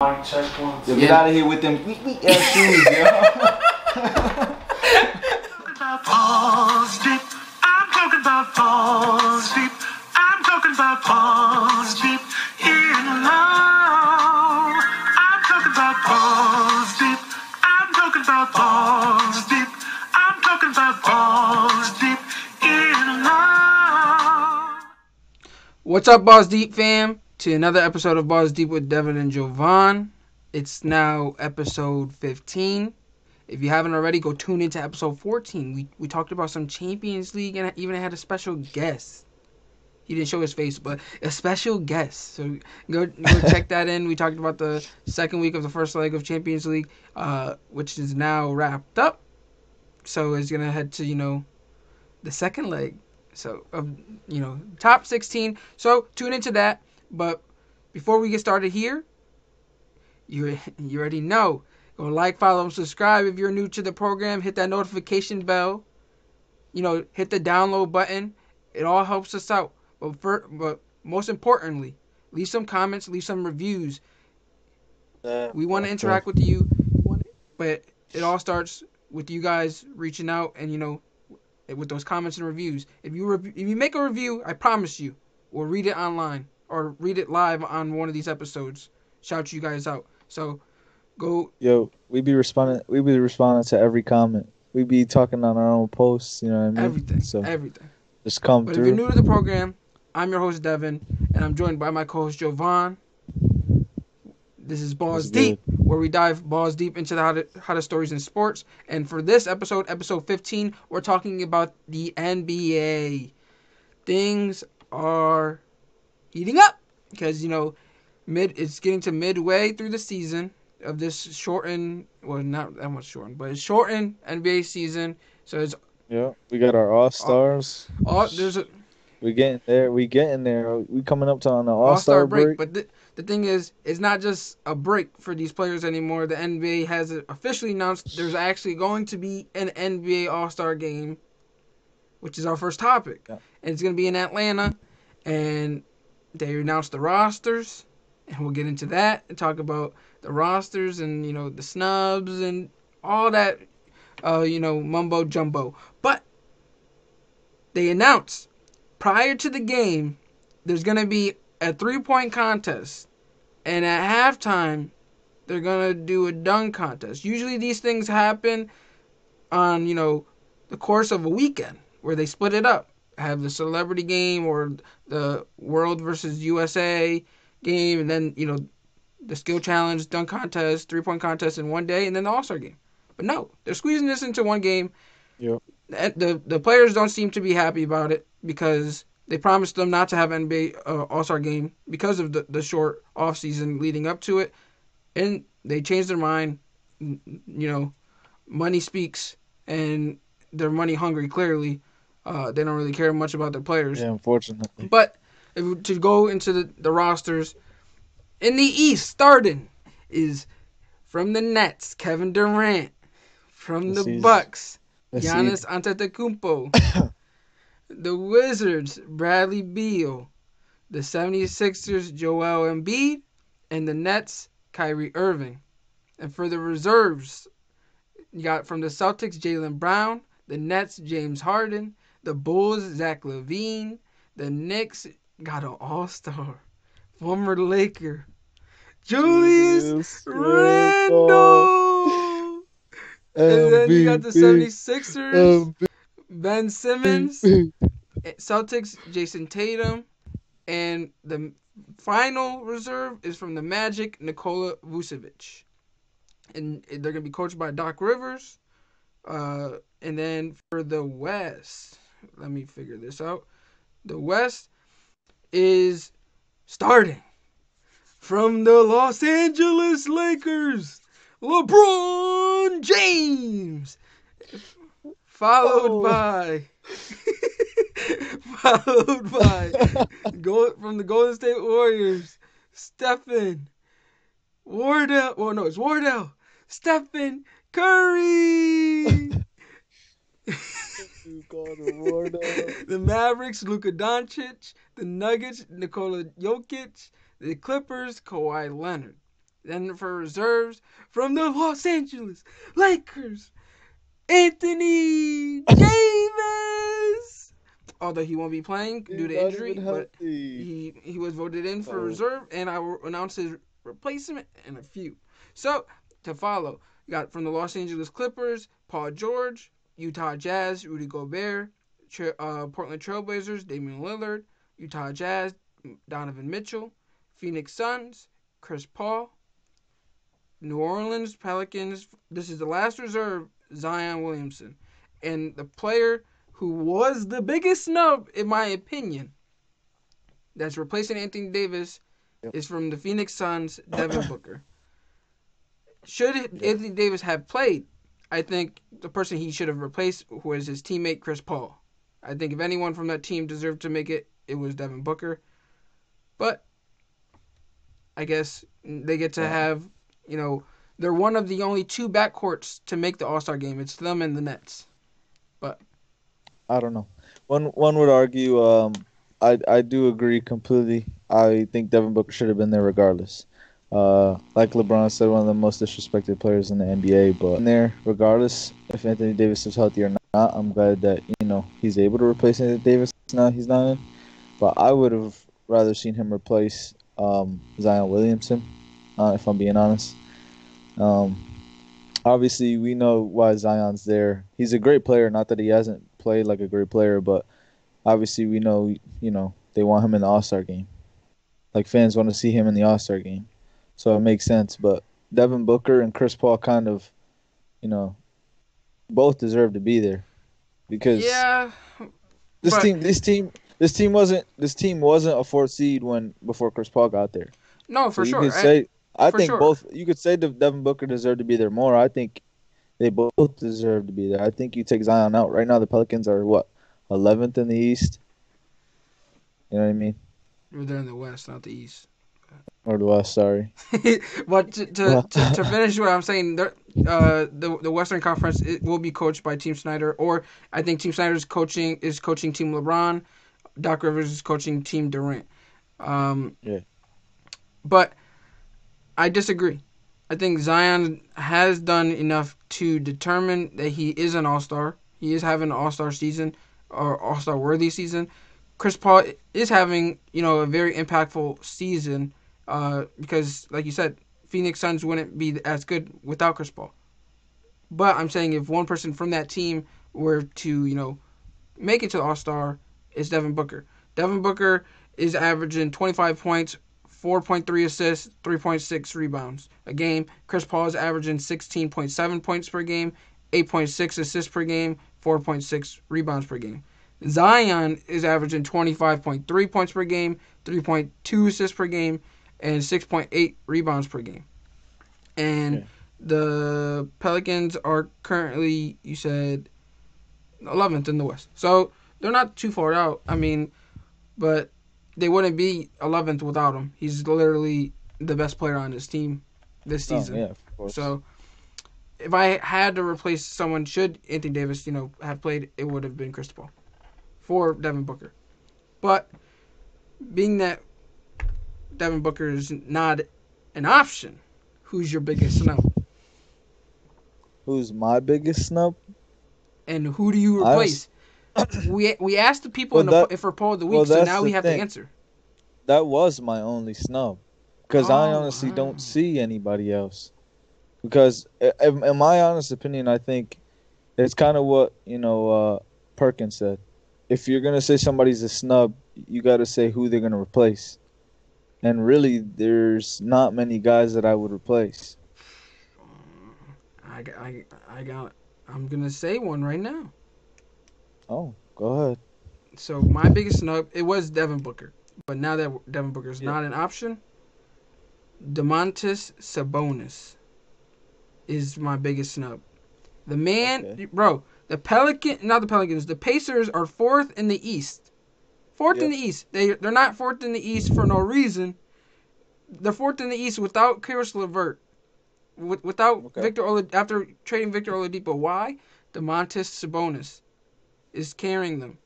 Check one. So get out of here with them weak ass shoes, yo. Balls deep. I'm talking about balls deep. I'm talking about balls deep in love. I'm talking about balls deep. I'm talking about balls deep. I'm talking about balls deep in love. What's up, Balls Deep fam? To another episode of Balls Deep with Devin and Jovan. It's now episode 15. If you haven't already, go tune into episode 14. We talked about some Champions League and even had a special guest. He didn't show his face, but a special guest. So go check that in. We talked about the second week of the first leg of Champions League, which is now wrapped up. So it's going to head to, the second leg. So, top 16. So, tune into that. But before we get started here, you already know. Go like, follow, and subscribe if you're new to the program. Hit that notification bell. Hit the download button. It all helps us out. But most importantly, leave some comments, leave some reviews. We want to interact with you. But it all starts with you guys reaching out and, with those comments and reviews. If you make a review, I promise you, we'll read it online or read it live on one of these episodes. Shout you guys out. So go. Yo, we be responding to every comment. We be talking on our own posts. You know what I mean? Everything. Just come but through. If you're new to the program, I'm your host Devin, and I'm joined by my co-host Jovan. This is Balls Deep, where we dive balls deep into the hottest stories in sports. And for this episode 15, we're talking about the NBA. Things are heating up because, it's getting to midway through the season of this shortened, well, not that much shortened, but it's shortened NBA season. So it's we got our All-Stars. We getting there. We coming up to on the All-Star break. But the thing is, it's not just a break for these players anymore. The NBA has officially announced there's actually going to be an NBA All-Star game, which is our first topic. Yeah. And it's going to be in Atlanta. And they announced the rosters. And we'll get into that and talk about the rosters and, the snubs and all that, mumbo jumbo. But they announced prior to the game, there's going to be a 3-point contest. And at halftime, they're going to do a dunk contest. Usually these things happen on, the course of a weekend where they split it up. Have the celebrity game or the World versus USA game. And then, the skill challenge, dunk contest, 3-point contest in one day. And then the All-Star game. But no, they're squeezing this into one game. Yep. The players don't seem to be happy about it because they promised them not to have an NBA All-Star game because of the short off-season leading up to it. And they changed their mind. Money speaks, and they're money hungry, clearly. They don't really care much about their players. Yeah, unfortunately. But to go into the rosters, in the East, starting is from the Nets, Kevin Durant. From the Bucks, Giannis Antetokounmpo. The Wizards, Bradley Beal. The 76ers, Joel Embiid. And the Nets, Kyrie Irving. And for the reserves, you got from the Celtics, Jaylen Brown. The Nets, James Harden. The Bulls, Zach LaVine. The Knicks got an all-star. Former Laker, Julius Randle. And then you got the 76ers, Ben Simmons, Celtics, Jason Tatum, and the final reserve is from the Magic, Nikola Vucevic. And they're going to be coached by Doc Rivers. And then for the West, let me figure this out. The West is starting from the Los Angeles Lakers, LeBron James, followed by from the Golden State Warriors, Stephen Wardell. Well, no, it's Wardell. Stephen Curry. The Mavericks, Luka Doncic. The Nuggets, Nikola Jokic. The Clippers, Kawhi Leonard. Then for reserves from the Los Angeles Lakers, Anthony Davis. Although he won't be playing due to injury, but he was voted in for reserve, and I will announce his replacement in a few. So, to follow, you got from the Los Angeles Clippers, Paul George, Utah Jazz, Rudy Gobert, Portland Trailblazers, Damian Lillard, Utah Jazz, Donovan Mitchell, Phoenix Suns, Chris Paul, New Orleans Pelicans. This is the last reserve, Zion Williamson. And the player who was the biggest snub, in my opinion, that's replacing Anthony Davis is from the Phoenix Suns, Devin Booker. Should Anthony Davis have played, I think the person he should have replaced was his teammate Chris Paul. I think if anyone from that team deserved to make it, it was Devin Booker. But I guess they get to have, they're one of the only two backcourts to make the All-Star game. It's them and the Nets. But I don't know. One would argue, I do agree completely. I think Devin Booker should have been there regardless. Like LeBron said, one of the most disrespected players in the NBA, but in there, regardless if Anthony Davis is healthy or not, I'm glad that, he's able to replace Anthony Davis now he's not in. But I would have rather seen him replace Zion Williamson, if I'm being honest. Obviously, we know why Zion's there. He's a great player, not that he hasn't played like a great player, but obviously we know, they want him in the All-Star game. Like, fans want to see him in the All-Star game. So it makes sense. But Devin Booker and Chris Paul kind of, both deserve to be there. Because this team wasn't a fourth seed before Chris Paul got there. No, for sure. I think both. You could say Devin Booker deserved to be there more. I think they both deserve to be there. I think you take Zion out right now. The Pelicans are 11th in the East. You know what I mean? They're in the West, not the East. Or the West, sorry. But to finish what I'm saying, the Western Conference will be coached by Team Snyder, or I think Team Snyder is coaching Team LeBron. Doc Rivers is coaching Team Durant. But I disagree. I think Zion has done enough to determine that he is an all-star. He is having an all-star season or all-star worthy season. Chris Paul is having, a very impactful season because, like you said, Phoenix Suns wouldn't be as good without Chris Paul. But I'm saying if one person from that team were to, make it to the All-Star, it's Devin Booker. Devin Booker is averaging 25 points, 4.3 assists, 3.6 rebounds a game. Chris Paul is averaging 16.7 points per game, 8.6 assists per game, 4.6 rebounds per game. Zion is averaging 25.3 points per game, 3.2 assists per game, and 6.8 rebounds per game. And the Pelicans are currently, you said, 11th in the West. So they're not too far out. I mean, but they wouldn't be 11th without him. He's literally the best player on this team this season. Yeah, of course. So if I had to replace someone, should Anthony Davis, have played, it would have been Chris Paul for Devin Booker. But being that Devin Booker is not an option, who's your biggest snub? Who's my biggest snub? And who do you replace? We asked the people for poll of the week, so now we have to answer. That was my only snub. Because I honestly don't see anybody else. Because in my honest opinion, I think it's kind of what, Perkins said. If you're going to say somebody's a snub, you got to say who they're going to replace. And really, there's not many guys that I would replace. I'm going to say one right now. Oh, go ahead. So my biggest snub, it was Devin Booker. But now that Devin Booker is not an option, Domantas Sabonis is my biggest snub. The man, bro, the Pacers are fourth in the East. Fourth in the East. They're not fourth in the East for no reason. They're fourth in the East without Karis LeVert. Without Victor Oladipo, after trading Victor Oladipo. Why? Domantas Sabonis is carrying them.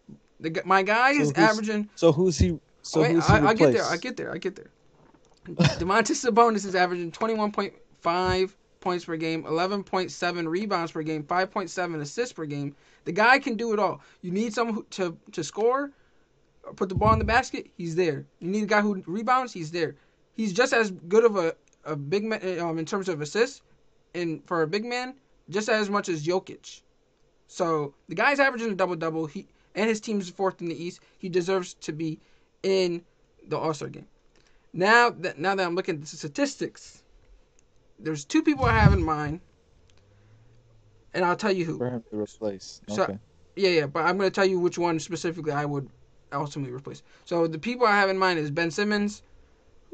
My guy is averaging. So who's he? I'll get there. Domantas Sabonis is averaging 21.5 points per game, 11.7 rebounds per game, 5.7 assists per game. The guy can do it all. You need someone to score, put the ball in the basket, he's there. You need a guy who rebounds, he's there. He's just as good of a big man in terms of assists, and for a big man, just as much as Jokic. So the guy's averaging a double-double. And his team's fourth in the East. He deserves to be in the All-Star game. Now that I'm looking at the statistics, there's two people I have in mind, and I'll tell you who. For him to replace. So, Okay. yeah, but I'm going to tell you which one specifically I would ultimately replace. So the people I have in mind is Ben Simmons,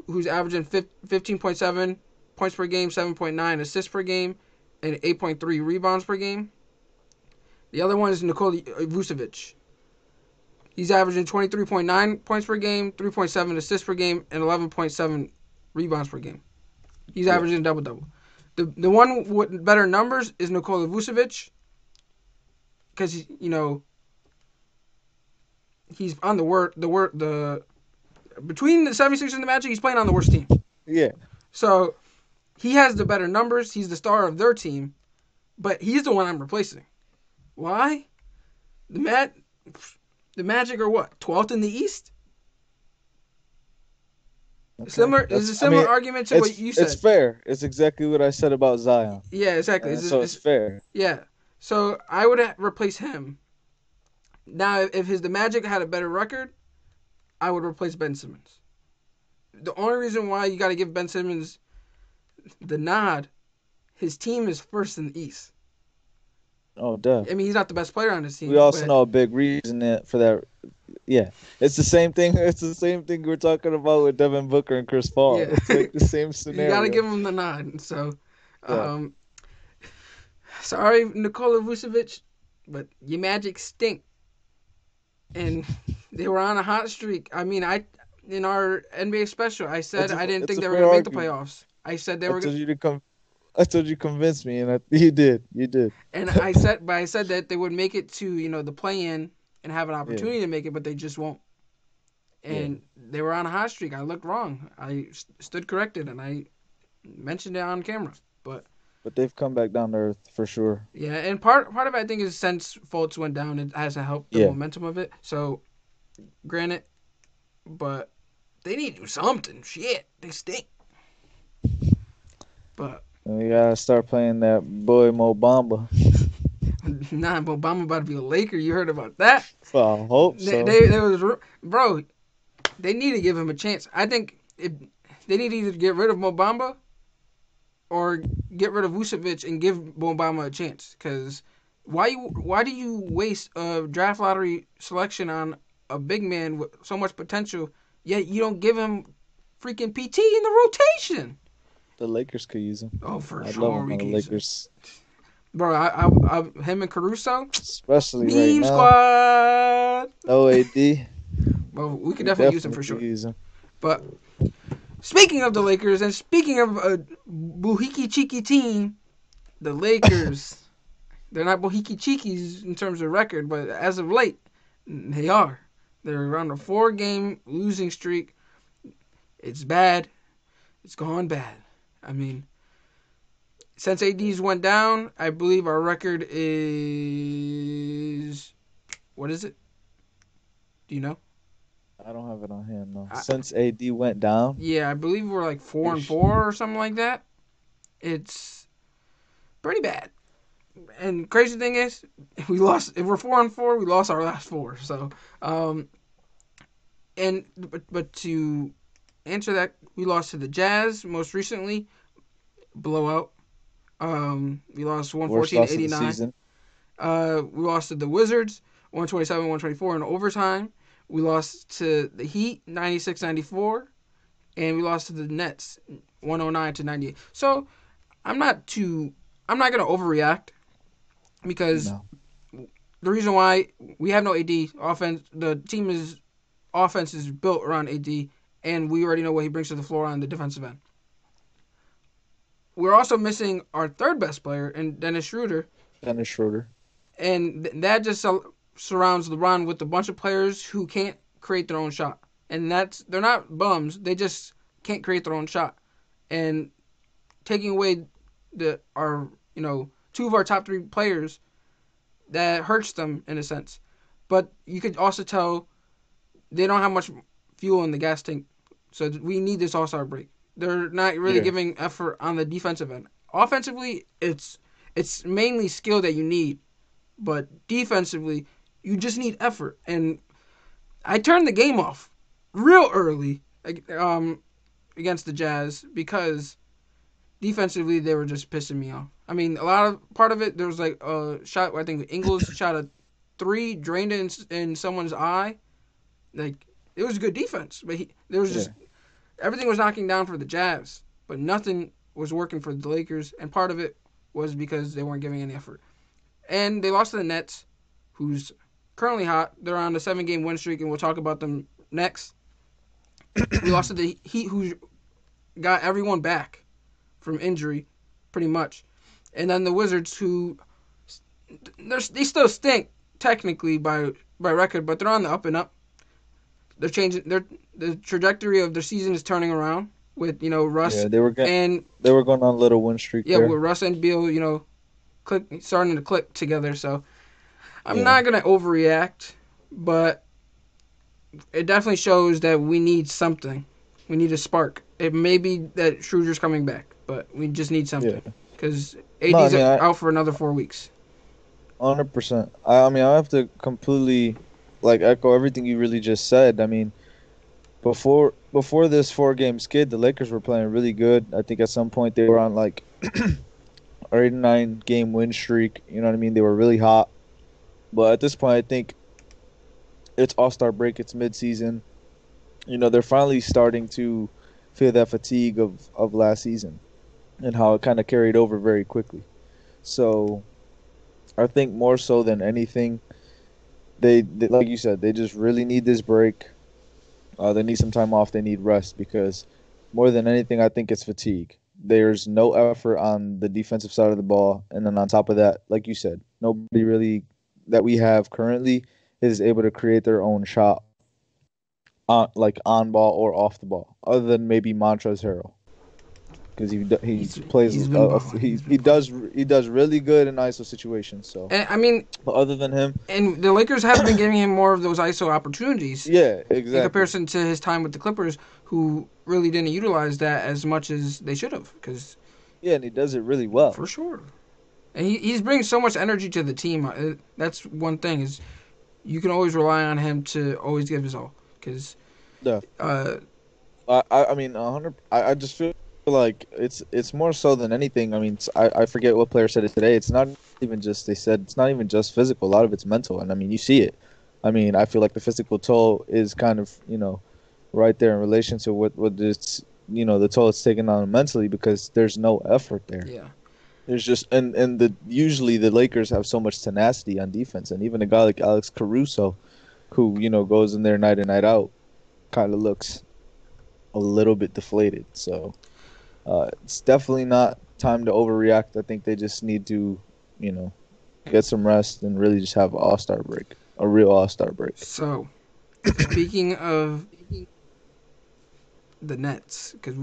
who's averaging 15.7 points per game, 7.9 assists per game, and 8.3 rebounds per game. The other one is Nikola Vucevic. He's averaging 23.9 points per game, 3.7 assists per game, and 11.7 rebounds per game. He's averaging double-double. The one with better numbers is Nikola Vucevic, because he's on the between the 76ers and the Magic, he's playing on the worst team. Yeah. So he has the better numbers. He's the star of their team, but he's the one I'm replacing. Why? The Magic are what? 12th in the East? Okay. It's a similar argument to what you said. It's fair. It's exactly what I said about Zion. Yeah, exactly. It's fair. Yeah. So I would replace him. Now, if the Magic had a better record, I would replace Ben Simmons. The only reason why you got to give Ben Simmons the nod, his team is first in the East. Oh, duh. I mean, he's not the best player on his team. We also know a big reason for that. Yeah, it's the same thing. It's the same thing we're talking about with Devin Booker and Chris Paul. Yeah. It's like the same scenario. You got to give him the nod. So, sorry, Nikola Vucevic, but your Magic stink. And they were on a hot streak. I mean, in our NBA special, I said I didn't think they were going to make the playoffs. I said they were going to. I told you convince me, and you did. You did. And I said that they would make it to the play-in and have an opportunity to make it, but they just won't. And they were on a hot streak. I looked wrong. I stood corrected, and I mentioned it on camera. But they've come back down to earth for sure. Yeah, and part of it I think is since Fultz went down, it hasn't helped the momentum of it. So, granted, but they need to do something. Shit, they stink. But we gotta start playing that boy Mo Bamba. Nah, Mo Bamba about to be a Laker. You heard about that? Well, I hope so. They need to give him a chance. I think they need to either get rid of Mo Bamba or get rid of Vucevic and give Mo Bamba a chance. Because why do you waste a draft lottery selection on a big man with so much potential, yet you don't give him freaking PT in the rotation? The Lakers could use him. Oh, for I'd sure. love him on the Lakers. Bro, I him and Caruso, especially Meme right Squad. No AD. Well, we could definitely use him for sure. Use him. But speaking of the Lakers and speaking of a Bohiki Chiki team, the Lakers, they're not Bohiki Chikis in terms of record, but as of late, they are. They're on a 4-game losing streak. It's bad. It's gone bad. I mean, since AD's went down, I believe our record is... What is it? Do you know? I don't have it on hand, no. Since AD went down? Yeah, I believe we're like 4-4 or something like that. It's pretty bad. And crazy thing is, we lost. If we're 4-4, we lost our last 4. So, but to answer that, we lost to the Jazz most recently, blowout. We lost 114-89. We lost to the Wizards 127-124 in overtime. We lost to the Heat 96-94, and we lost to the Nets 109-98. So I'm not going to overreact because the reason why we have no AD offense, the team's offense is built around AD, and we already know what he brings to the floor on the defensive end. We're also missing our third best player, and Dennis Schroeder. And that just surrounds LeBron with a bunch of players who can't create their own shot. And they're not bums. They just can't create their own shot, and taking away our two of our top 3 players, that hurts them in a sense. But you could also tell they don't have much fuel in the gas tank, so we need this All-Star break. They're not really giving effort on the defensive end. Offensively, it's mainly skill that you need, but defensively, you just need effort. And I turned the game off real early against the Jazz because defensively they were just pissing me off. I mean, part of it, there was like a shot, I think Ingles shot a 3, drained it in someone's eye. Like, it was good defense, but there was just everything was knocking down for the Jazz, but nothing was working for the Lakers, and part of it was because they weren't giving any effort. And they lost to the Nets, who's currently hot. They're on a 7-game win streak, and we'll talk about them next. We lost to the Heat, who got everyone back from injury, pretty much. And then the Wizards, who they still stink technically by record, but they're on the up and up. They're changing. The trajectory of their season is turning around with Russ. Yeah, they were going on a little win streak. Yeah, there. with Russ and Beal, starting to click together. So I'm not gonna overreact, but it definitely shows that we need something. We need a spark. It may be that Schroeder's coming back, but we just need something because AD's out for another 4 weeks. 100%. I mean, I have to completely echo everything you really just said. I mean, before this 4-game skid, the Lakers were playing really good. I think at some point they were on like an 89-game win streak. You know what I mean? They were really hot. But at this point, I think it's All-Star break. It's mid-season. They're finally starting to feel that fatigue of last season and how it kind of carried over very quickly. So I think more so than anything, they like you said, they just really need this break. They need some time off. They need rest because more than anything, I think it's fatigue. There's no effort on the defensive side of the ball. And then on top of that, like you said, nobody really that we have currently is able to create their own shot on ball or off the ball, other than maybe Montrezl Harrell. Because he does really good in ISO situations. So I mean, but other than him, and the Lakers have been giving him more of those ISO opportunities. Yeah, exactly. In comparison to his time with the Clippers, who really didn't utilize that as much as they should have. And he does it really well for sure. And he's bringing so much energy to the team. That's one thing is you can always rely on him to always give his all. Because I mean, 100. I just feel like it's more so than anything. I mean, I forget what player said it today. It's not even just it's not even just physical. A lot of it's mental, and I mean, you see it. I mean, I feel like the physical toll is kind of right there in relation to what it's the toll it's taken on him mentally because there's no effort there. Yeah. There's just usually the Lakers have so much tenacity on defense, and even a guy like Alex Caruso, who goes in there night in night out, kind of looks a little bit deflated. So it's definitely not time to overreact. I think they just need to get some rest and really just have an all-star break, a real all-star break. So speaking of the Nets, because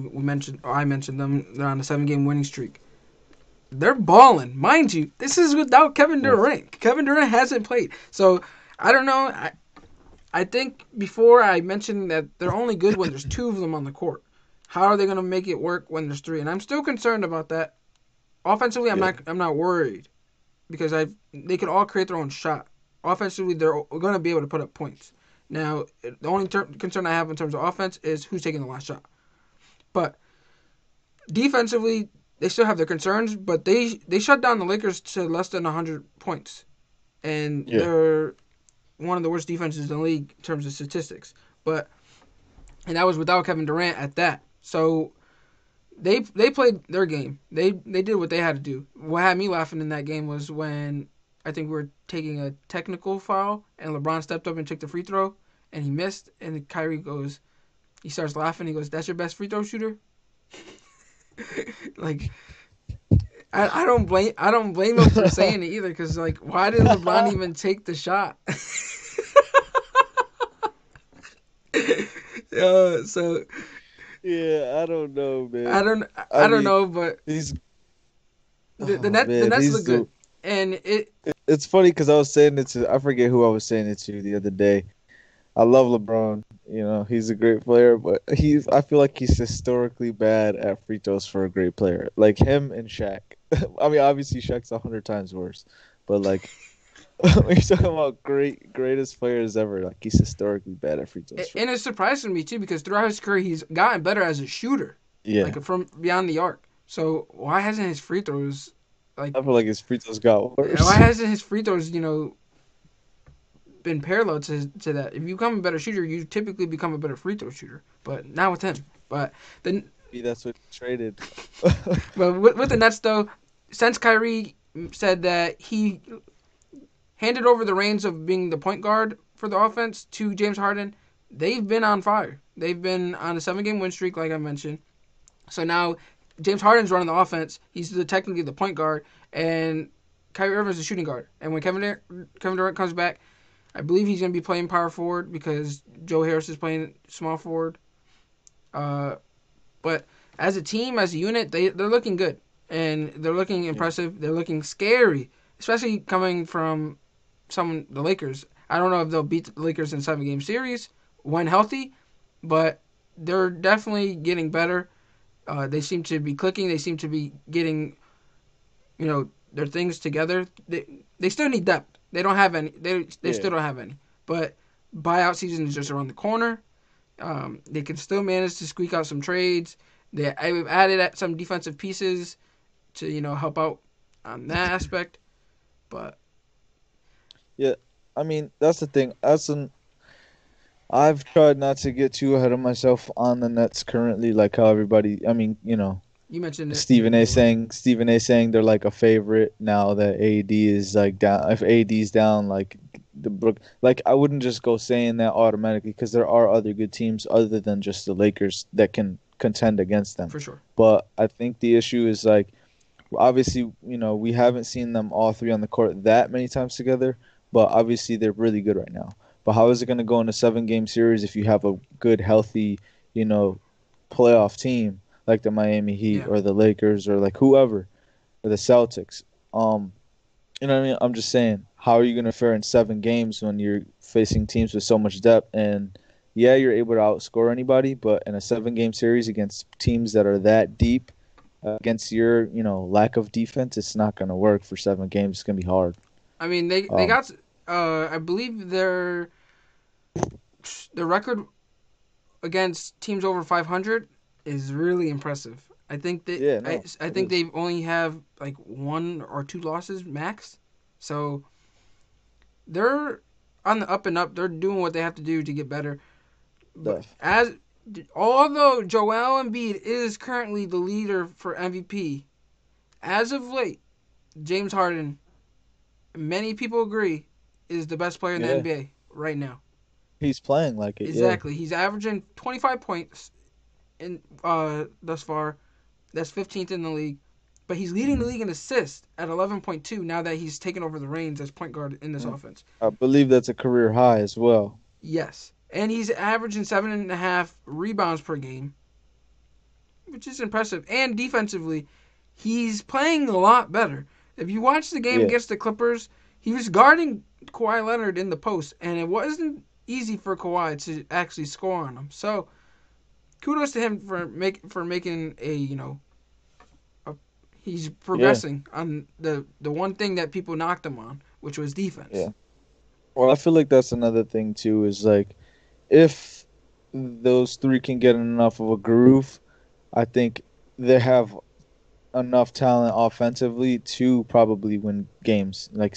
I mentioned them, they're on a 7-game winning streak. They're balling, mind you. This is without Kevin Durant. Kevin Durant hasn't played, so I don't know. I think before I mentioned that they're only good when there's 2 of them on the court. How are they going to make it work when there's 3? And I'm still concerned about that. Offensively, I'm not worried because they can all create their own shot. Offensively, they're going to be able to put up points. Now, the only concern I have in terms of offense is who's taking the last shot. But defensively, they still have their concerns, but they shut down the Lakers to less than 100 points. And they're one of the worst defenses in the league in terms of statistics. And that was without Kevin Durant at that. So they played their game. They did what they had to do. What had me laughing in that game was when I think we were taking a technical foul and LeBron stepped up and took the free throw and he missed, and Kyrie he starts laughing. He goes, "That's your best free throw shooter?" Like, I don't blame him for saying it either, because why did LeBron even take the shot? Yeah, I don't know, I man. don't I I don't mean, know, but he's the the man, Nets he's look the. good, and It's funny because I was saying it to I forget who I was saying it to the other day. I love LeBron. You know, he's a great player, but I feel like he's historically bad at free throws for a great player. Like him and Shaq. I mean, obviously Shaq's 100 times worse, but like when you're talking about greatest players ever, like he's historically bad at free throws for. and it surprises me too because throughout his career he's gotten better as a shooter, Yeah, like from beyond the arc. So why hasn't his free throws, like, I feel like his free throws got why worse. hasn't his free throws, been parallel to that? If you become a better shooter, you typically become a better free throw shooter. But not with him. But then, Maybe that's what he traded. but with the Nets though, since Kyrie said that he handed over the reins of being the point guard for the offense to James Harden, they've been on fire. They've been on a 7-game win streak, like I mentioned. So now James Harden's running the offense. He's technically the point guard, and Kyrie Irving's the shooting guard. And when Kevin Durant comes back, I believe he's going to be playing power forward because Joe Harris is playing small forward. But as a team, as a unit, they're looking good. And they're looking impressive. They're looking scary, especially coming from the Lakers. I don't know if they'll beat the Lakers in a 7-game series when healthy, but they're definitely getting better. They seem to be clicking. They seem to be getting, their things together. They still need depth. They don't have any. They still don't have any. But buyout season is just around the corner. They can still manage to squeak out some trades. I've added some defensive pieces to help out on that aspect. But Yeah, I mean that's the thing. I've tried not to get too ahead of myself on the Nets currently, like how everybody. I mean, you mentioned it. Stephen A. saying they're like a favorite now that AD is like down. If AD's down, like the Brook, like I wouldn't just go saying that automatically because there are other good teams other than just the Lakers that can contend against them. For sure. But I think the issue is like obviously, we haven't seen them all three on the court that many times together, but obviously they're really good right now. But how is it going to go in a 7-game series if you have a good, healthy, playoff team like the Miami Heat Yeah. or the Lakers or like whoever or the Celtics? You know what I mean? I'm just saying, how are you going to fare in 7 games when you're facing teams with so much depth? And yeah, you're able to outscore anybody, but in a 7-game series against teams that are that deep, against your, lack of defense, it's not going to work for 7 games. It's going to be hard. I mean, they got. I believe their record against teams over 500 is really impressive. I think that Yeah, no, I think they only have like 1 or 2 losses max, so they're on the up and up. They're doing what they have to do to get better. But although Joel Embiid is currently the leader for MVP, as of late, James Harden, many people agree, is the best player in the Yeah. NBA right now. He's playing like it. Exactly. He's averaging 25 points in thus far. That's 15th in the league. But he's leading the league in assists at 11.2 now that he's taken over the reins as point guard in this offense. I believe that's a career high as well. Yes. And he's averaging 7.5 rebounds per game, which is impressive. And defensively, he's playing a lot better. If you watch the game against the Clippers, he was guarding Kawhi Leonard in the post, and it wasn't easy for Kawhi to actually score on him. So, kudos to him for making he's progressing on the one thing that people knocked him on, which was defense. Yeah. Well, I feel like that's another thing too. Is like if those three can get enough of a groove, I think they have enough talent offensively to probably win games like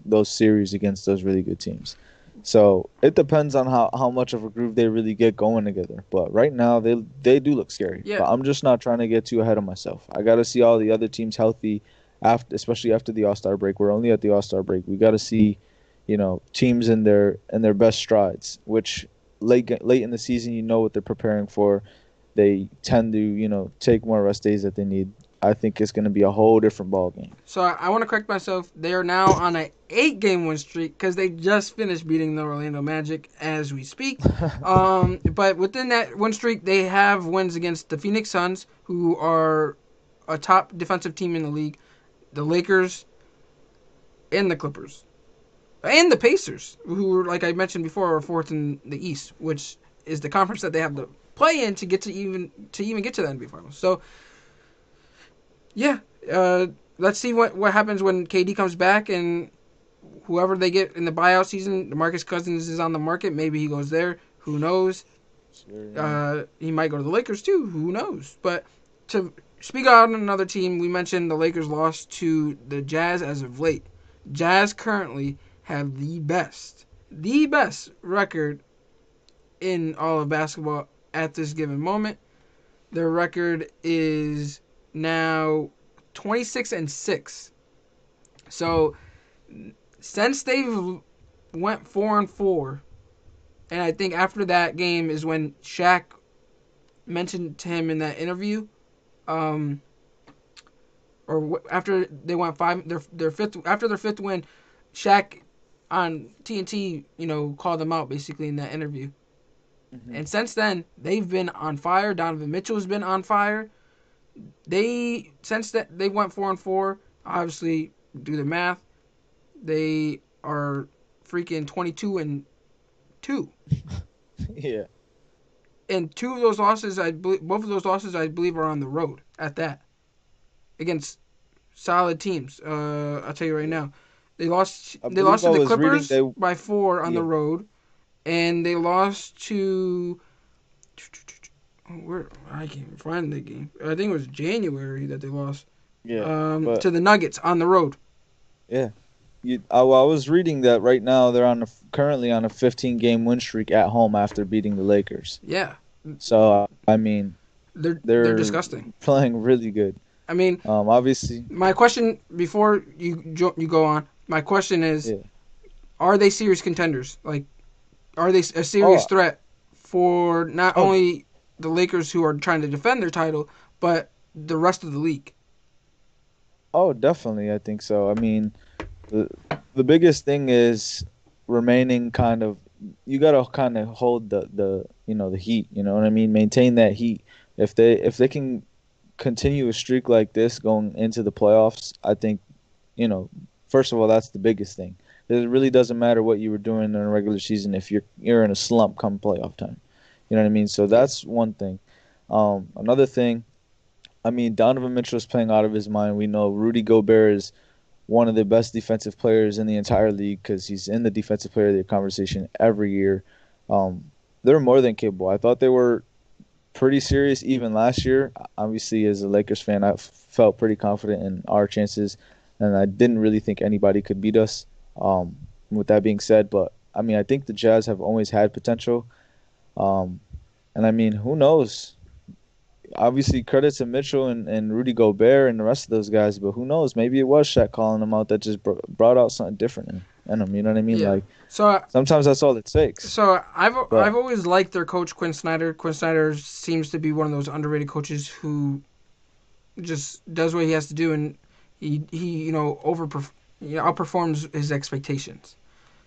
those series against those really good teams. So it depends on how much of a groove they really get going together. But right now they do look scary. Yeah. But I'm just not trying to get too ahead of myself. I got to see all the other teams healthy especially after the All-Star break. We're only at the All-Star break. We got to see, teams in their best strides, which late in the season, what they're preparing for. They tend to, take more rest days that they need. I think it's going to be a whole different ball game. So I want to correct myself. They are now on an 8-game win streak because they just finished beating the Orlando Magic as we speak. But within that win streak, they have wins against the Phoenix Suns, who are a top defensive team in the league, the Lakers, and the Clippers, and the Pacers, who, like I mentioned before, are fourth in the East, which is the conference that they have to play in to get to even get to the NBA Finals. So, yeah, let's see what happens when KD comes back and whoever they get in the buyout season. DeMarcus Cousins is on the market. Maybe he goes there. Who knows? He might go to the Lakers too. Who knows? But to speak out on another team, we mentioned the Lakers lost to the Jazz as of late. Jazz currently have the best record in all of basketball at this given moment. Their record is now 26-6. So since they've went 4-4, and I think after that game is when Shaq mentioned to him in that interview, or after they went their fifth win, Shaq on TNT, called them out basically in that interview. Mm-hmm. And since then, they've been on fire. Donovan Mitchell has been on fire. Since that they went 4-4, obviously do the math, they are freaking 22-2. Yeah. And both of those losses, I believe, are on the road at that, against solid teams. I'll tell you right now, they lost to the Clippers by 4 on the road, and they lost to I can't find the game. I think it was January that they lost. Yeah. To the Nuggets on the road. Yeah. I was reading that right now they're currently on a 15-game win streak at home after beating the Lakers. Yeah. So I mean, they're disgusting. Playing really good. I mean, obviously. My question before you go on, my question is, are they serious contenders? Like, are they a serious threat for not only the Lakers, who are trying to defend their title, but the rest of the league? Oh, definitely, I think so. I mean, the biggest thing is remaining kind of. You gotta kind of hold the heat. You know what I mean? Maintain that heat. If they can continue a streak like this going into the playoffs, I think, first of all, that's the biggest thing. It really doesn't matter what you were doing in a regular season if you're in a slump come playoff time. You know what I mean? So that's one thing. Another thing, I mean, Donovan Mitchell is playing out of his mind. We know Rudy Gobert is one of the best defensive players in the entire league because he's in the defensive player of the year conversation every year. They're more than capable. I thought they were pretty serious even last year. Obviously, as a Lakers fan, I felt pretty confident in our chances, and I didn't really think anybody could beat us. With that being said, but I mean, I think the Jazz have always had potential. And I mean, who knows? Obviously, credit to Mitchell and Rudy Gobert and the rest of those guys, but who knows? Maybe it was Shaq calling them out that just brought out something different in them. You know what I mean? Yeah. Like, sometimes that's all it takes. So I've always liked their coach Quinn Snyder. Quinn Snyder seems to be one of those underrated coaches who just does what he has to do, and he outperforms his expectations.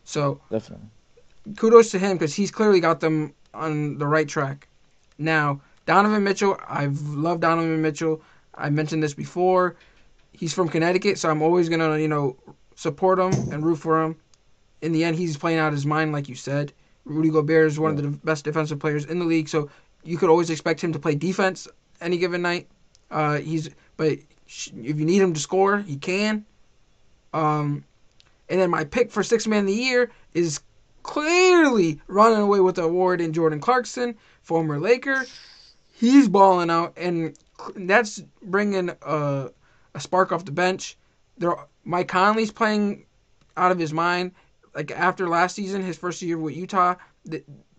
So definitely, kudos to him because he's clearly got them on the right track. Now, Donovan Mitchell, I've loved Donovan Mitchell. I mentioned this before. He's from Connecticut, so I'm always going to, support him and root for him. In the end, he's playing out his mind, like you said. Rudy Gobert is one of the best defensive players in the league, so you could always expect him to play defense any given night. But if you need him to score, he can. And then my pick for Sixth Man of the Year is clearly running away with the award in Jordan Clarkson, former Laker. He's balling out, and that's bringing a spark off the bench. Mike Conley's playing out of his mind. Like, after last season, his first year with Utah,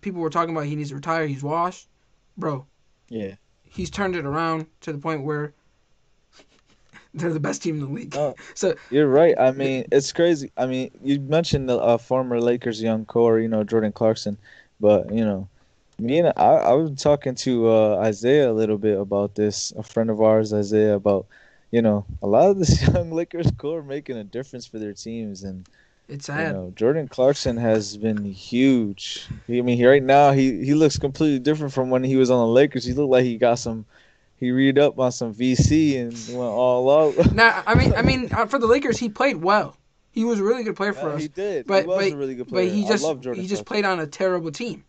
people were talking about he needs to retire. He's washed. Bro. Yeah. He's turned it around to the point where they're the best team in the league. Oh, so you're right. I mean, it's crazy. I mean, you mentioned the former Lakers young core, Jordan Clarkson, but I was talking to Isaiah a little bit about this. A friend of ours, Isaiah, about a lot of this young Lakers core making a difference for their teams, and It's sad. Jordan Clarkson has been huge. Right now he looks completely different from when he was on the Lakers. He looked like he read up on some VC and went all out. Now, for the Lakers, he played well. He was a really good player for Yeah, us. he did. But He was a really good player. But I love Jordan he just Clarkson. played on a terrible team.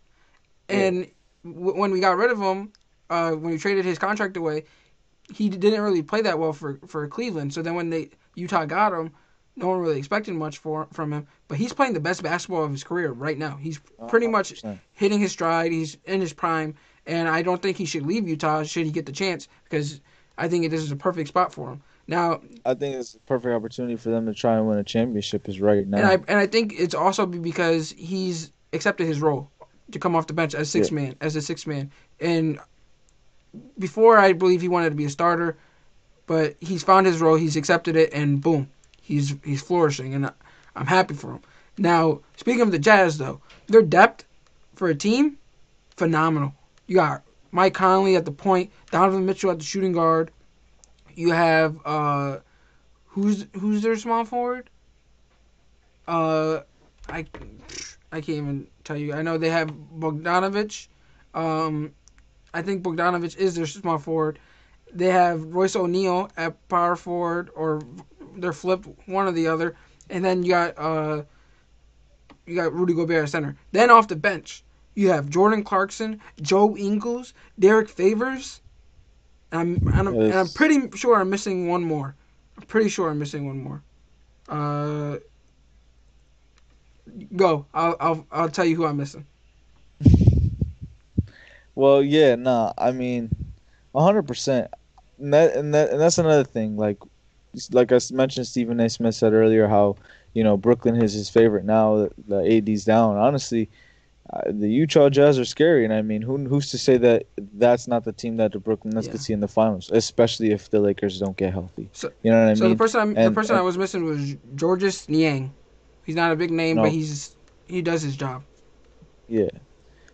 Yeah. And when we got rid of him, when we traded his contract away, he didn't really play that well for Cleveland. So then when Utah got him, no one really expected much from him. But he's playing the best basketball of his career right now. He's pretty much 100%. hitting his stride. He's in his prime. And I don't think he should leave Utah should he get the chance, because I think this is a perfect spot for him. Now, I think it's a perfect opportunity for them to try and win a championship is right now. and I think it's also because he's accepted his role to come off the bench as a sixth man. And before, I believe he wanted to be a starter, but he's found his role, he's accepted it, and boom, he's flourishing, and I'm happy for him. Now, speaking of the Jazz, though, their depth for a team, phenomenal. You got Mike Conley at the point, Donovan Mitchell at the shooting guard. You have who's their small forward? I can't even tell you. I know they have Bogdanovich. I think Bogdanovich is their small forward. They have Royce O'Neal at power forward, or they're flipped, one or the other. And then you got Rudy Gobert at center. Then off the bench, you have Jordan Clarkson, Joe Ingles, Derek Favors. And I'm pretty sure I'm missing one more. Go. I'll tell you who I'm missing. Well, yeah, nah. 100%. And that's another thing. Like I mentioned, Stephen A. Smith said earlier how Brooklyn is his favorite now. The AD's down. Honestly, the Utah Jazz are scary, and who's to say that that's not the team that the Brooklyn Nets could see in the finals, especially if the Lakers don't get healthy. So, you know what I mean? So the person I was missing was Georges Niang. He's not a big name, but he does his job. Yeah.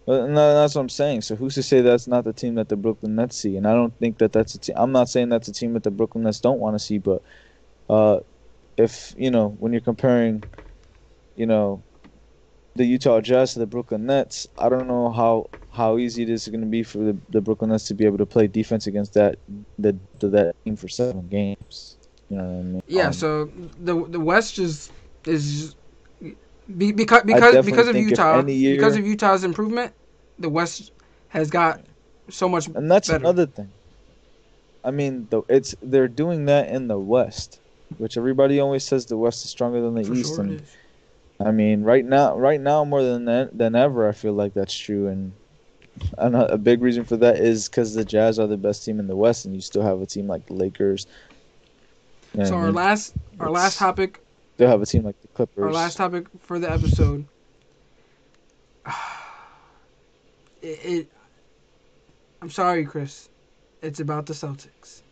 Well, no, that's what I'm saying. So who's to say that's not the team that the Brooklyn Nets see? And I don't think that's a team. I'm not saying that's a team that the Brooklyn Nets don't want to see, but if when you're comparing, the Utah Jazz to the Brooklyn Nets, I don't know how easy it is going to be for the Brooklyn Nets to be able to play defense against that team for 7 games. You know what I mean? Yeah. So the West is because of Utah, because of Utah's improvement, the West has got so much. And that's better. Another thing. They're doing that in the West, which everybody always says the West is stronger than the East. Sure And right now more than ever, I feel like that's true. And a big reason for that is because the Jazz are the best team in the West, and you still have a team like the Lakers. So our last topic. They'll have a team like the Clippers. Our last topic for the episode. I'm sorry, Chris. It's about the Celtics.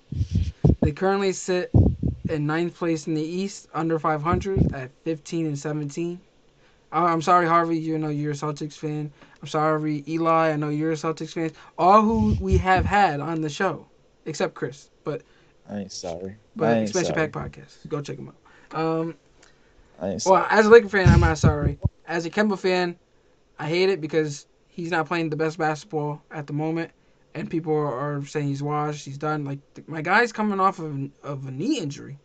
They currently sit in 9th place in the East, under 500 at 15-17. I'm sorry, Harvey. You're a Celtics fan. I'm sorry, Eli. I know you're a Celtics fan. All who we have had on the show, except Chris. But I ain't sorry. But Expansion Pack Podcast. Go check them out. As a Laker fan, I'm not sorry. As a Kemba fan, I hate it because he's not playing the best basketball at the moment, and people are saying he's washed, he's done. Like, my guy's coming off of a knee injury.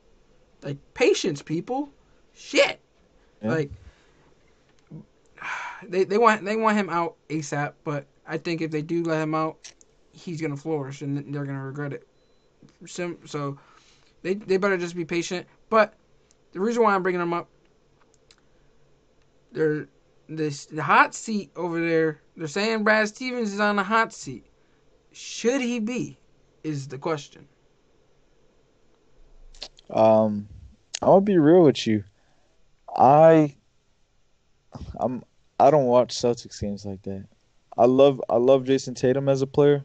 Like, patience, people. Shit. Yeah. Like, they want him out ASAP, but I think if they do let him out, he's gonna flourish, and they're gonna regret it. So they better just be patient. But the reason why I'm bringing them up, the hot seat over there. They're saying Brad Stevens is on the hot seat. Should he be? Is the question. I'll be real with you. I don't watch Celtics games like that. I love Jason Tatum as a player.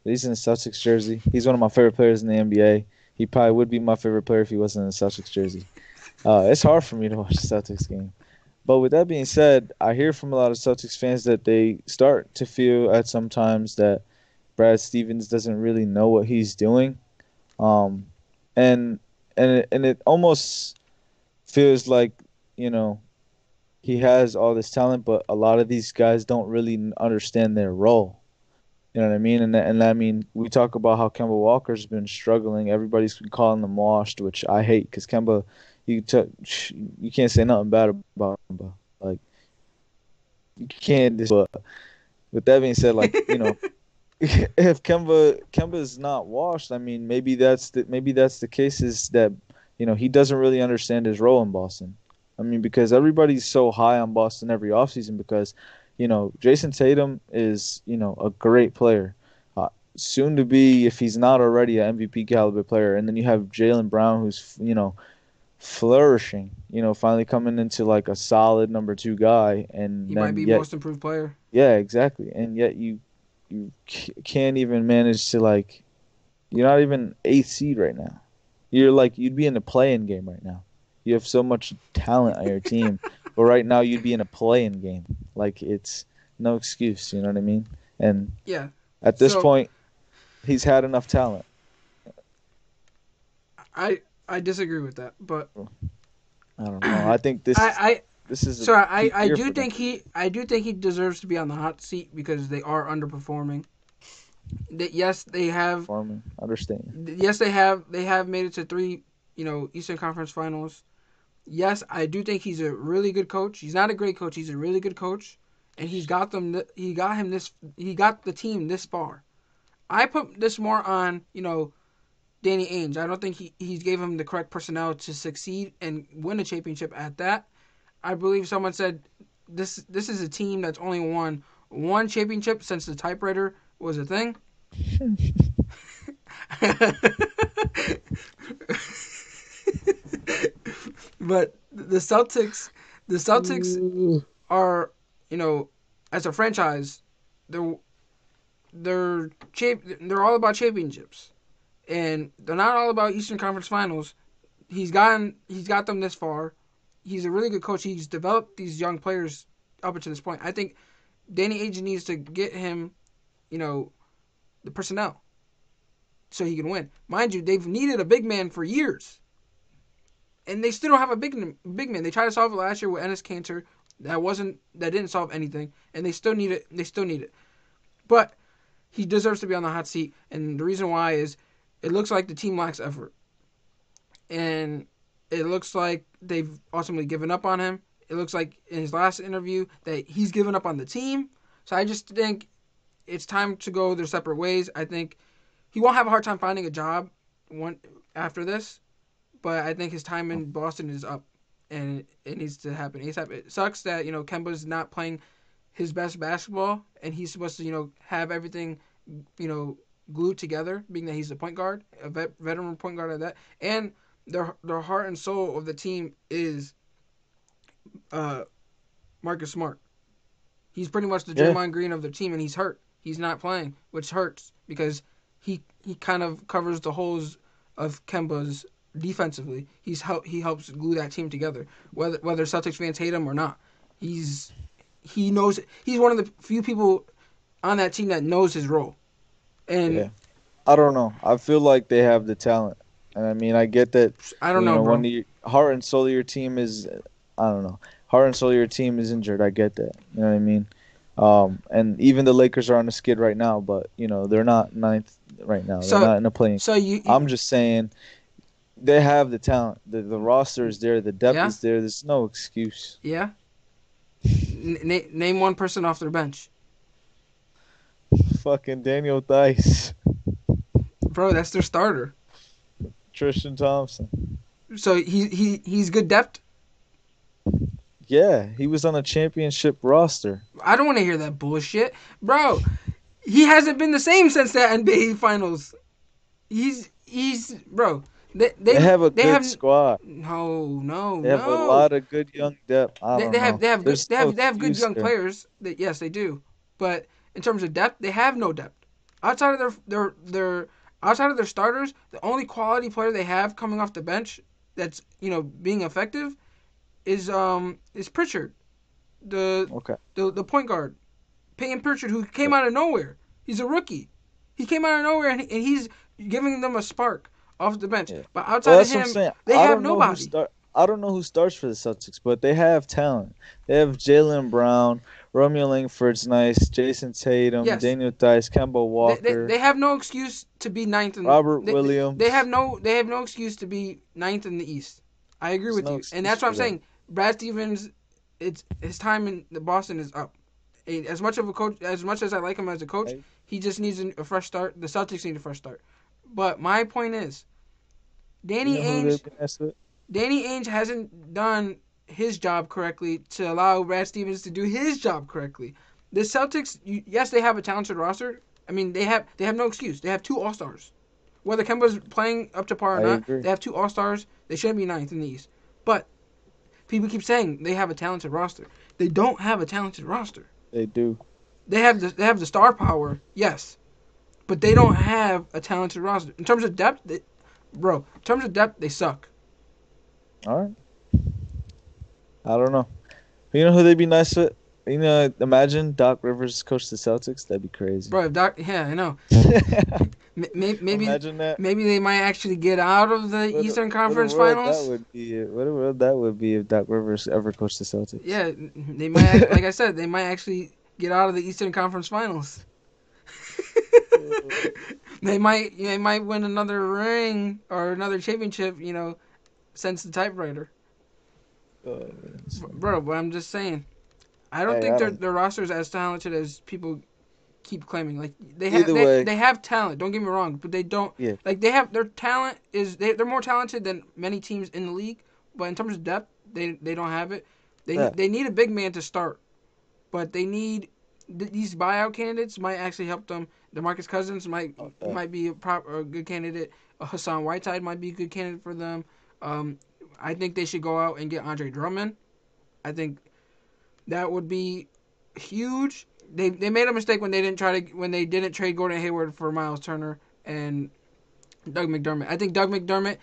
He's in a Celtics jersey. He's one of my favorite players in the NBA. He probably would be my favorite player if he wasn't in a Celtics jersey. It's hard for me to watch a Celtics game. But with that being said, I hear from a lot of Celtics fans that they start to feel at some times that Brad Stevens doesn't really know what he's doing. And and it almost feels like, you know, he has all this talent, but a lot of these guys don't really understand their role. You know what I mean? And I mean, we talk about how Kemba Walker's been struggling. Everybody's been calling him washed, which I hate because Kemba, you can't say nothing bad about Kemba. Like you can't. But with that being said, like, you know, if Kemba is not washed, I mean, maybe that's the case, is that, you know, he doesn't really understand his role in Boston. I mean, because everybody's so high on Boston every offseason because, you know, Jason Tatum is, you know, a great player. Soon to be, if he's not already, an MVP caliber player. And then you have Jaylen Brown, who's, you know, flourishing, you know, finally coming into like a solid number 2 guy. And He then might be most improved player. yeah, exactly. And yet can't even manage to, like, you're not even 8th seed right now. You'd be in a play-in game right now. You have so much talent on your team, but right now you'd be in a play-in game. Like, it's no excuse, you know what I mean? And Yeah. at this point, he's had enough talent. I disagree with that, but I don't know. I think this is so I do think he deserves to be on the hot seat because they are underperforming. Yes, they have. Performing. Understand. Yes, they have made it to 3, you know, Eastern Conference Finals. Yes, I do think he's a really good coach. He's not a great coach. He's a really good coach, and he got the team this far. I put this more on, you know, Danny Ainge. I don't think he gave him the correct personnel to succeed and win a championship at that. I believe someone said this is a team that's only won one championship since the typewriter was a thing. But the Celtics are, you know, as a franchise, they're all about championships, and they're not all about Eastern Conference Finals. He's got them this far. He's a really good coach. He's developed these young players up until this point. I think Danny Ainge needs to get him, you know, the personnel so he can win. Mind you, they've needed a big man for years, and they still don't have a big man. They tried to solve it last year with Enes Kanter. That didn't solve anything, and they still need it. But he deserves to be on the hot seat, and the reason why is it looks like the team lacks effort, and it looks like they've ultimately given up on him. It looks like in his last interview that he's given up on the team. So I just think it's time to go their separate ways. I think he won't have a hard time finding a job after this, but I think his time in Boston is up, and it needs to happen ASAP. It sucks that, you know, Kemba's not playing his best basketball, and he's supposed to, you know, have everything, you know, glued together, being that he's a point guard, a veteran point guard at that, and the heart and soul of the team is Marcus Smart. He's pretty much the Draymond Green of the team, and he's hurt. He's not playing, which hurts because he kind of covers the holes of Kemba's defensively. He helps glue that team together, whether Celtics fans hate him or not. He knows. He's one of the few people on that team that knows his role. And I don't know. I feel like they have the talent. And I mean, I get that. I don't know, bro. When the heart and soul of your team is, I don't know, heart and soul of your team is injured. I get that. You know what I mean? And even the Lakers are on a skid right now, but, you know, they're not ninth right now. They're not in a playing. So I'm just saying they have the talent. The roster is there. The depth is there. There's no excuse. Yeah. Name one person off their bench. Fucking Daniel Theis. Bro, that's their starter. Tristan Thompson. So he's good depth? Yeah, he was on a championship roster. I don't want to hear that bullshit. Bro, he hasn't been the same since the NBA Finals. He's bro. They have a good squad. No. They have a lot of good young depth. They have good young players. Yes, they do. But in terms of depth, they have no depth. Outside of their starters, the only quality player they have coming off the bench that's, you know, being effective is Pritchard, the point guard, Peyton Pritchard, who came out of nowhere. He's a rookie. He came out of nowhere and he's giving them a spark. off the bench. Yeah. But Well, outside of that's what I'm him, saying. they I have don't know who nobody. start. I don't know who starts for the Celtics, but they have talent. They have Jalen Brown, Romeo Langford's nice, Jason Tatum, Yes, Daniel Tice, Kemba Walker, they have no excuse to be ninth in. Robert They have Williams. no excuse to be ninth in the East. I agree There's with no you, and excuse that's what for I'm that. saying. Brad Stevens, it's his time in the Boston is up. As much of a coach, as much as I like him as a coach, Hey, he just needs a fresh start. The Celtics need a fresh start. But my point is, you Danny know who they've Ainge, been next with? Danny Ainge hasn't done his job correctly to allow Brad Stevens to do his job correctly. The Celtics, yes, they have a talented roster. I mean, they have no excuse. They have two All Stars. Whether Kemba's playing up to par or I not, agree. they have two All Stars. They shouldn't be ninth in the East. But people keep saying they have a talented roster. They don't have a talented roster. They do. They have the star power, yes, but they don't have a talented roster. In terms of depth, they suck. All right. I don't know. You know who they'd be nice with? You know, imagine Doc Rivers coach the Celtics. That'd be crazy. Bro, yeah, I know. Maybe Imagine that. maybe they might actually get out of the What a- Eastern what a Conference world Finals. That would be. What a world that would be if Doc Rivers ever coached the Celtics. Yeah, they might. Like I said, they might actually get out of the Eastern Conference Finals. They might win another ring or another championship. Since the typewriter. Bro, but I'm just saying. I don't Hey, think I their don't- their roster is as talented as people keep claiming. Like Either way. they have talent. Don't get me wrong, but they don't. Yeah. Like they have their talent is they're more talented than many teams in the league. But in terms of depth, they don't have it. Yeah. They need a big man to start, but they need these buyout candidates might actually help them. DeMarcus Cousins might be a good candidate. Hassan Whiteside might be a good candidate for them. I think they should go out and get Andre Drummond. I think that would be huge. They made a mistake when they didn't trade Gordon Hayward for Miles Turner and Doug McDermott. I think Doug McDermott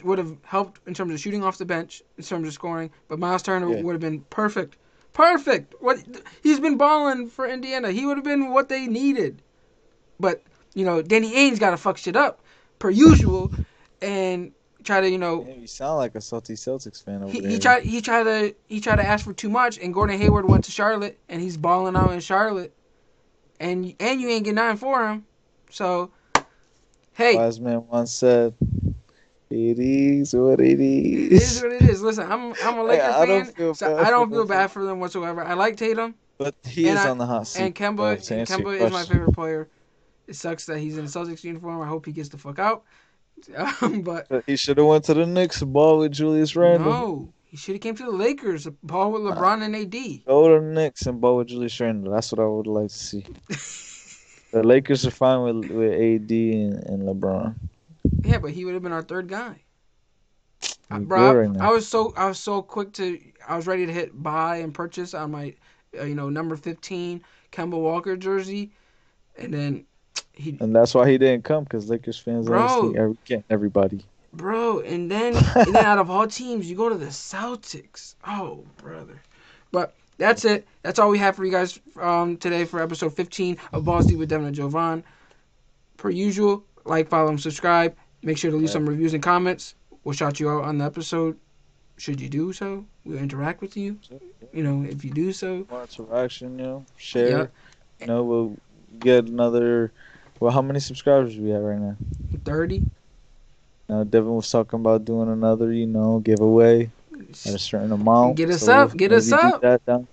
would have helped in terms of shooting off the bench, in terms of scoring, but Miles Turner would have been perfect. Perfect. He's been balling for Indiana. He would have been what they needed. But Danny Ainge got to fuck shit up per usual, and try to You sound like a salty Celtics fan over there. he tried to ask for too much, and Gordon Hayward went to Charlotte, and he's balling out in Charlotte, and you ain't getting nothing for him. So, hey, Wise man once said, "It is what it it is is." what it is. Listen, I'm a Laker I don't fan, feel so bad I don't for feel them. bad for them whatsoever. I like Tatum, But he is on the hot seat. and Kemba. to answer your Kemba is my question. favorite player. It sucks that he's in a Celtics uniform. I hope he gets the fuck out. But He should have went to the Knicks and ball with Julius Randle. no, he should have came to the Lakers, ball with LeBron and AD. Go to the Knicks and ball with Julius Randle. That's what I would like to see. The Lakers are fine with AD and LeBron. Yeah, but he would have been our third guy. You're Bro, good right now. I was so quick I was ready to hit buy and purchase on my number 15 Kemba Walker jersey, and then And that's why he didn't come, because Lakers fans Bro. obviously getting everybody. and then out of all teams you go to the Celtics. Oh, brother. But that's it. That's all we have for you guys today for episode 15 of Balls Deep with Devin and Jovan. Per usual, like, follow, and subscribe. Make sure to leave some reviews and comments. We'll shout you out on the episode. Should you do so, we'll interact with you. If you do so. More interaction, share. Yeah. We'll get another. Well, how many subscribers do we have right now? 30. Devin was talking about doing another, giveaway at a certain amount. Get us up. Get us maybe do up. that down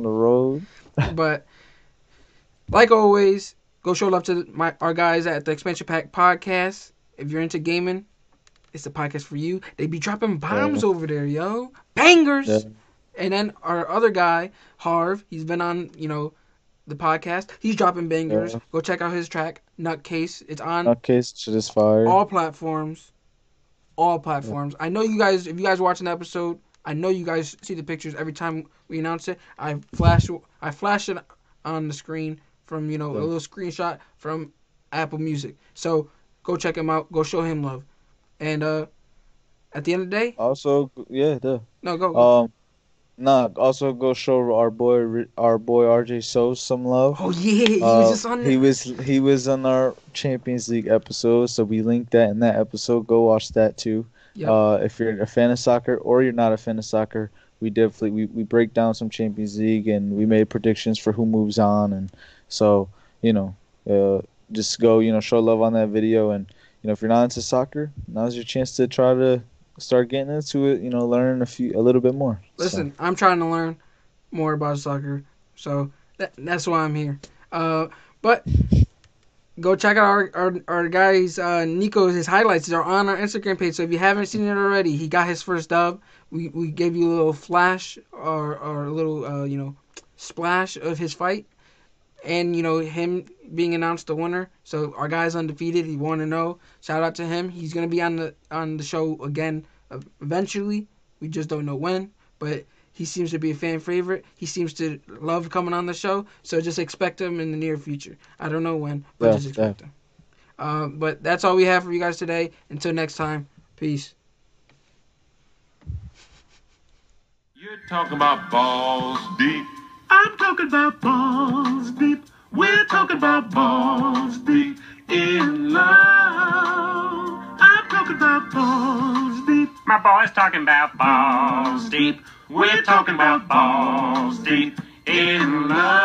the road. But like always, go show love to our guys at the Expansion Pack Podcast. If you're into gaming, it's the podcast for you. They be dropping bombs over there, yo. Bangers. Yeah. And then our other guy, Harv, he's been on, the podcast. He's dropping bangers. Yeah. Go check out his track, Nutcase. It's on Nutcase, shit is fire. all platforms. All platforms. I know you guys, if you guys watch an episode, I know you guys see the pictures every time we announce it. I flash it on the screen from, a little screenshot from Apple Music. So go check him out. Go show him love. And at the end of the day, Also, yeah, no, go. Nah, also go show our boy RJ So some love. Oh yeah, he was just on there. He was on our Champions League episode, so we linked that in that episode. Go watch that too. Yep. If you're a fan of soccer or you're not a fan of soccer, we definitely we break down some Champions League and we made predictions for who moves on, and so just go show love on that video, and if you're not into soccer, now's your chance to try to start getting into it. Learn a little bit more. Listen, I'm trying to learn more about soccer, so that's why I'm here. But go check out our guys, Nico's, his highlights are on our Instagram page. So if you haven't seen it already, he got his first dub. We gave you a little flash or a little splash of his fight, and him being announced the winner. So our guy's undefeated. He 1-0. Shout out to him. He's gonna be on the show again eventually. We just don't know when, but he seems to be a fan favorite. He seems to love coming on the show, so just expect him in the near future. I don't know when, but just expect him. But that's all we have for you guys today. Until next time, peace. You're talking about balls deep. I'm talking about balls deep. We're talking about balls deep in love. I'm talking about balls deep. My boy's talking about balls deep. We're talking about balls deep in love.